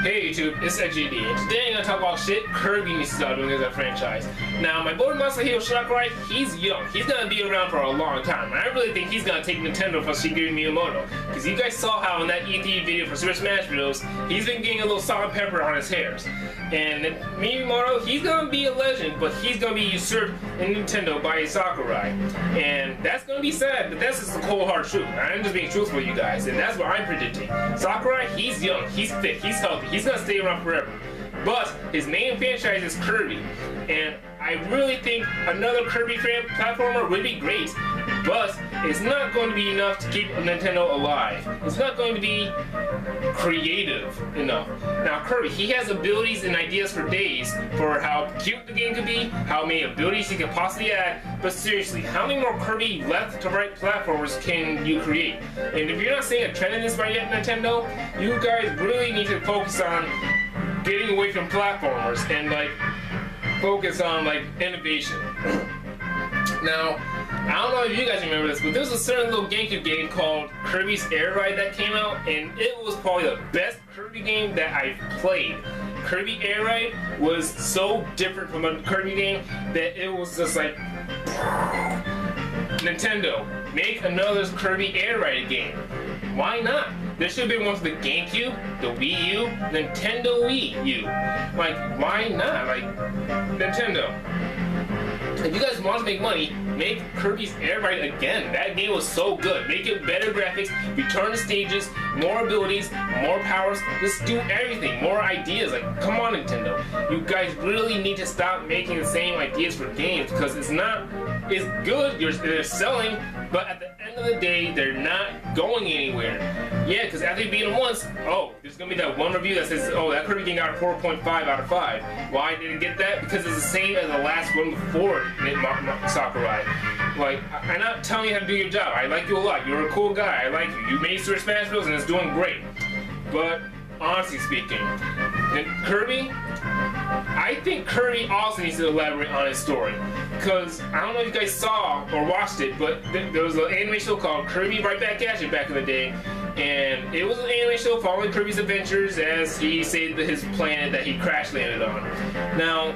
Hey YouTube, it's XGD, and today I'm gonna talk about shit Kirby needs to start doing as a franchise. Now, my boy Masahiro Sakurai, he's young. He's gonna be around for a long time, and I really think he's gonna take Nintendo from Shigeru Miyamoto. Because you guys saw how in that E3 video for Super Smash Bros., he's been getting a little salt and pepper on his hairs. And Miyamoto, he's gonna be a legend, but he's gonna be usurped in Nintendo by Sakurai. And that's gonna be sad, but that's just the cold hard truth. I'm just being truthful with you guys, and that's what I'm predicting. Sakurai, he's young, he's fit, he's healthy. He's gonna stay around forever. But his main franchise is Kirby. And I really think another Kirby platformer would be great. But it's not going to be enough to keep Nintendo alive. It's not going to be creative enough. Now Kirby, he has abilities and ideas for days for how cute the game could be, how many abilities he can possibly add, but seriously, how many more Kirby left to right platformers can you create? And if you're not seeing a trend in this right yet, Nintendo, you guys really need to focus on getting away from platformers and focus on innovation. Now, I don't know if you guys remember this, but there was a certain little GameCube game called Kirby's Air Ride that came out, and it was probably the best Kirby game that I've played. Kirby Air Ride was so different from a Kirby game that it was just like, Nintendo, make another Kirby Air Ride game. Why not? There should have been one for the GameCube, the Wii U, Nintendo Wii U. Why not? Nintendo. If you guys want to make money, make Kirby's Air Ride again. That game was so good. Make it better graphics, return to stages, more abilities, more powers. Just do everything. More ideas. Come on, Nintendo. You guys really need to stop making the same ideas for games because it's not. It's good. They're selling, but at the end of the day, they're not going anywhere. Yeah, because after you beat them once, oh, there's gonna be that one review that says, oh, that Kirby game got a 4.5 out of 5. Why did it get that? Because it's the same as the last one before Sakurai. I'm not telling you how to do your job. I like you a lot. You're a cool guy. I like you. You made Super Smash Bros. And it's doing great. But honestly speaking, Kirby, I think Kirby also needs to elaborate on his story. Because I don't know if you guys saw or watched it, but there was an anime show called Kirby Right Back At You back in the day. And it was an anime show following Kirby's adventures as he saved his planet that he crash landed on. Now,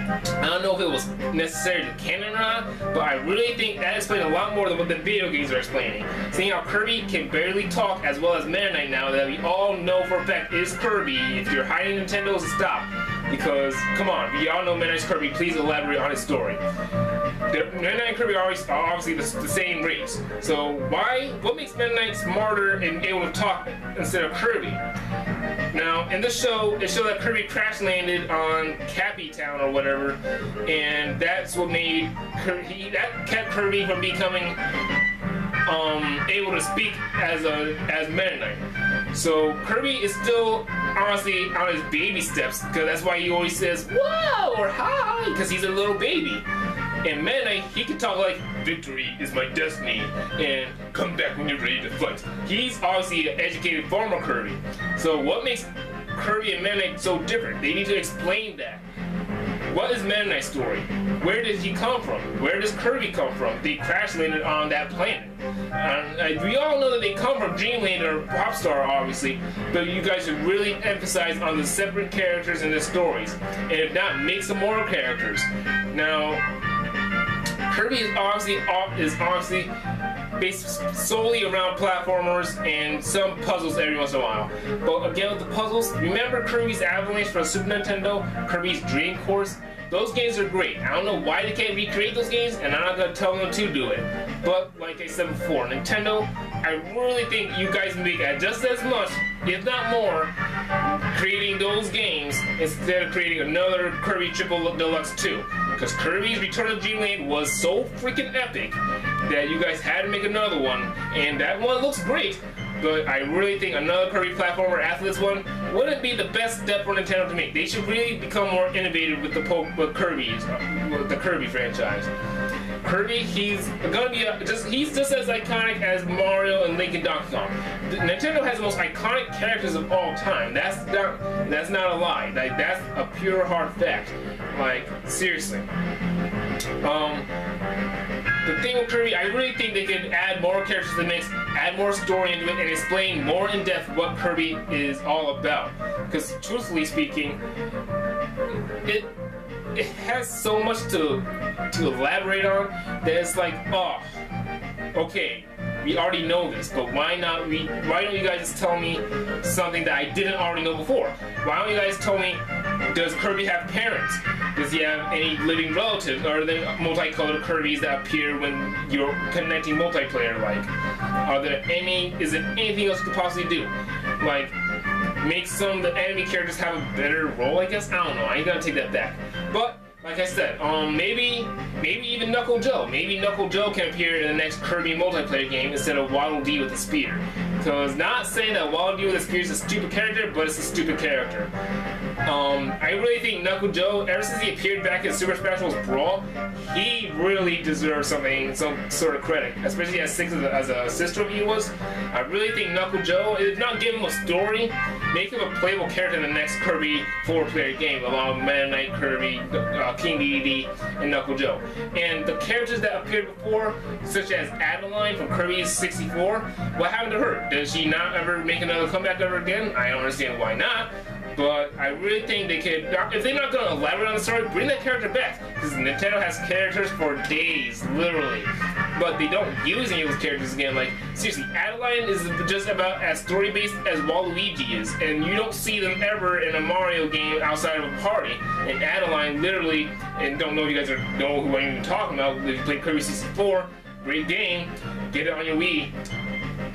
I don't know if it was necessarily canon or not, but I really think that explains a lot more than what the video games are explaining. Seeing how Kirby can barely talk as well as Meta Knight now that we all know for a fact is Kirby. If you're hiding Nintendo, stop. Because, come on, we all know Meta Knight's Kirby. Please elaborate on his story. Meta Knight and Kirby are obviously the same race. So what makes Meta Knight smarter and able to talk instead of Kirby? Now, in this show, it showed that Kirby crash landed on Cappy Town or whatever, and that's what made that kept Kirby from becoming able to speak as Meta Knight. So Kirby is still honestly on his baby steps, because that's why he always says "whoa" or "hi," because he's a little baby. And Meta Knight, he can talk like, "Victory is my destiny," and "come back when you're ready to fight." He's obviously an educated farmer Kirby. So what makes Kirby and Meta Knight so different? They need to explain that. What is Meta Knight's story? Where did he come from? Where does Kirby come from? They crash landed on that planet. We all know that they come from Dreamland or Popstar, obviously, but you guys should really emphasize on the separate characters in the stories. And if not, make some more characters. Now, Kirby is obviously based solely around platformers and some puzzles every once in a while. But again, with the puzzles, remember Kirby's Avalanche for Super Nintendo, Kirby's Dream Course? Those games are great. I don't know why they can't recreate those games, and I'm not going to tell them to do it. But like I said before, Nintendo, I really think you guys make just as much, if not more, creating those games instead of creating another Kirby Triple Deluxe 2. Because Kirby's Return of Dreamland was so freaking epic that you guys had to make another one, and that one looks great. But I really think another Kirby platformer after this one wouldn't be the best step for Nintendo to make. They should really become more innovative with the Kirby franchise. Kirby, he's gonna be he's just as iconic as Mario and Link and Donkey Kong. Nintendo has the most iconic characters of all time. That's not a lie. That's a pure hard fact. Seriously. the thing with Kirby, I really think they could add more characters to the mix, add more story into it, and explain more in depth what Kirby is all about. Because truthfully speaking, it has so much to elaborate on that it's like, oh, okay, we already know this, but why don't you guys just tell me something that I didn't already know before? Why don't you guys tell me, does Kirby have parents? Does he have any living relatives? Or are there multicolored Kirbys that appear when you're connecting multiplayer? Like, is there anything else you could possibly do? Like, make some of the enemy characters have a better role, I guess? I don't know, I ain't gonna take that back. But, like I said, maybe even Knuckle Joe. Maybe Knuckle Joe can appear in the next Kirby multiplayer game instead of Waddle Dee with the spear. Because not saying that Waddle Dee with the spear is a stupid character, but it's a stupid character. I really think Knuckle Joe, ever since he appeared back in Super Smash Bros. Brawl, he really deserves some sort of credit, especially as Six as a sister he was. I really think Knuckle Joe, if not give him a story, make him a playable character in the next Kirby 4-player game, along with Meta Knight, Kirby, King Dedede, and Knuckle Joe. And the characters that appeared before, such as Adeline from Kirby 64, what happened to her? Does she not ever make another comeback ever again? I don't understand why not. But I really think they could, if they're not going to elaborate on the story, bring that character back. Because Nintendo has characters for days, literally. But they don't use any of those characters again. Like, seriously, Adeline is just about as story-based as Waluigi is. And you don't see them ever in a Mario game outside of a party. And Adeline literally, and don't know if you guys know who I'm even talking about, if you played Kirby 64, great game, get it on your Wii.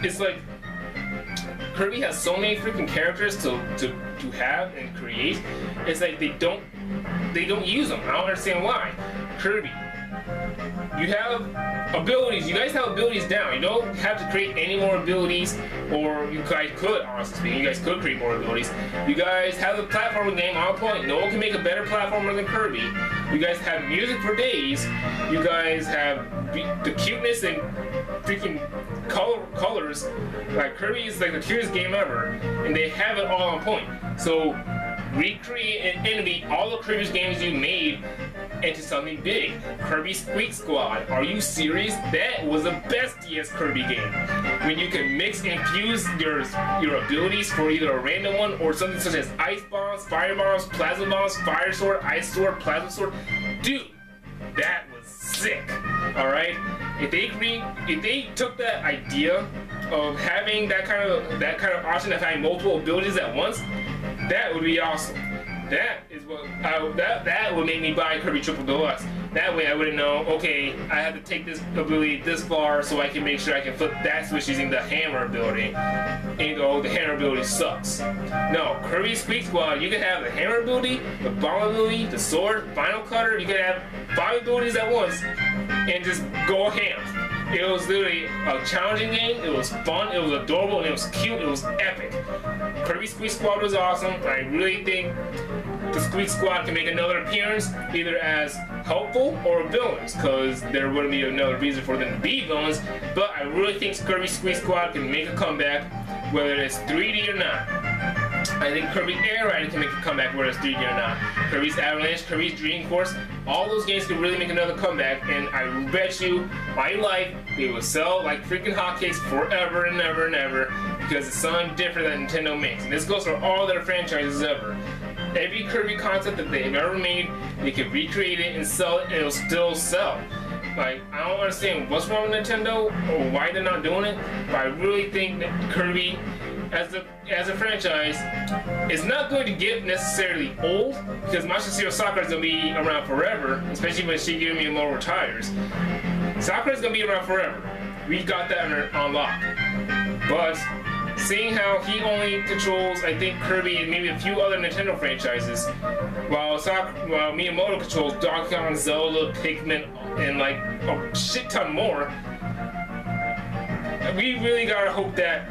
It's like, Kirby has so many freaking characters to have and create. It's like they don't use them. I don't understand why. Kirby, you have abilities. You guys have abilities down. You don't have to create any more abilities, or you guys could, honestly speaking, you guys could create more abilities. You guys have the platforming game on point. No one can make a better platformer than Kirby. You guys have music for days. You guys have the cuteness and freaking colors. Like, Kirby is like the cutest game ever, and they have it all on point. So recreate and innovate all the Kirby's games you made into something big. Kirby Squeak Squad. Are you serious? That was the best DS Kirby game. When you can mix and fuse your abilities for either a random one or something such as Ice Bombs, Fire Bombs, Plasma Bombs, Fire Sword, Ice Sword, Plasma Sword. Dude, that was sick. Alright? If they took that idea of having that kind of option of having multiple abilities at once, that would be awesome. That is what that would make me buy Kirby Triple Deluxe. That way I wouldn't know, okay, I have to take this ability this far so I can make sure I can flip that switch using the hammer ability. And go, the hammer ability sucks. No, Kirby Squeak Squad, you can have the hammer ability, the bomb ability, the sword, final cutter, you can have 5 abilities at once and just go ham. It was literally a challenging game, it was fun, it was adorable, and it was cute, it was epic. Kirby Squeak Squad was awesome. I really think the Squeak Squad can make another appearance, either as helpful or villains, because there wouldn't be another reason for them to be villains, but I really think Kirby Squeak Squad can make a comeback, whether it's 3D or not. I think Kirby Air Ride can make a comeback whether it's 3D or not. Kirby's Avalanche, Kirby's Dream Course, all those games can really make another comeback, and I bet you my life they will sell like freaking hotcakes forever and ever and ever, because it's something different that Nintendo makes. And this goes for all their franchises ever. Every Kirby concept that they've ever made, they can recreate it and sell it, and it'll still sell. Like, I don't understand what's wrong with Nintendo or why they're not doing it, but I really think that Kirby as a franchise is not going to get necessarily old, because Masahiro Sakurai is going to be around forever, especially when Shigeru Miyamoto retires. Sakurai's going to be around forever. We got that on lock. But seeing how he only controls, I think, Kirby and maybe a few other Nintendo franchises, while Miyamoto controls Donkey Kong, Zelda, Pikmin, and like a shit ton more, we really gotta hope that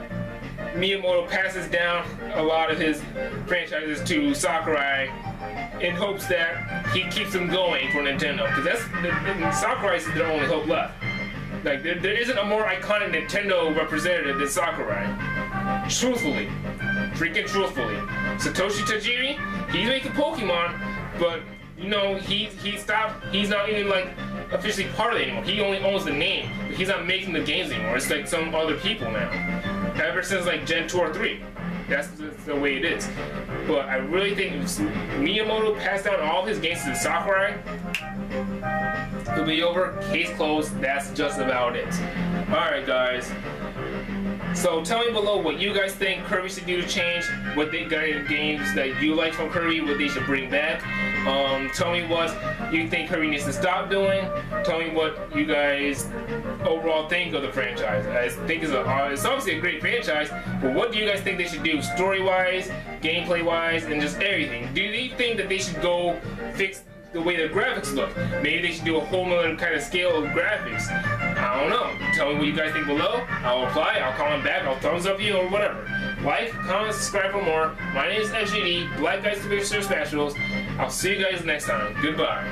Miyamoto passes down a lot of his franchises to Sakurai in hopes that he keeps them going for Nintendo, because Sakurai's their only hope left. Like, there isn't a more iconic Nintendo representative than Sakurai. Truthfully. Freaking truthfully. Satoshi Tajiri, he's making Pokemon, but, you know, he stopped, he's not even, like, officially part of it anymore. He only owns the name, but he's not making the games anymore. It's like some other people now. Ever since like Gen 2 or 3. That's the way it is. But I really think if Miyamoto passed down all his games to Sakurai, it'll be over. Case closed. That's just about it. Alright, guys. So tell me below what you guys think Kirby should do to change, what they got in games that you like from Kirby, what they should bring back. Tell me what you think Kirby needs to stop doing. Tell me what you guys overall think of the franchise. I think it's obviously a great franchise, but what do you guys think they should do story-wise, gameplay-wise, and just everything? Do you think that they should go fix the way the graphics look? Maybe they should do a whole nother kind of scale of graphics. I don't know. Tell me what you guys think below. I'll reply, I'll comment back, I'll thumbs up you, or whatever. Like, comment, subscribe for more. My name is FGD, Black Guys to Big Smash Bros. I'll see you guys next time. Goodbye.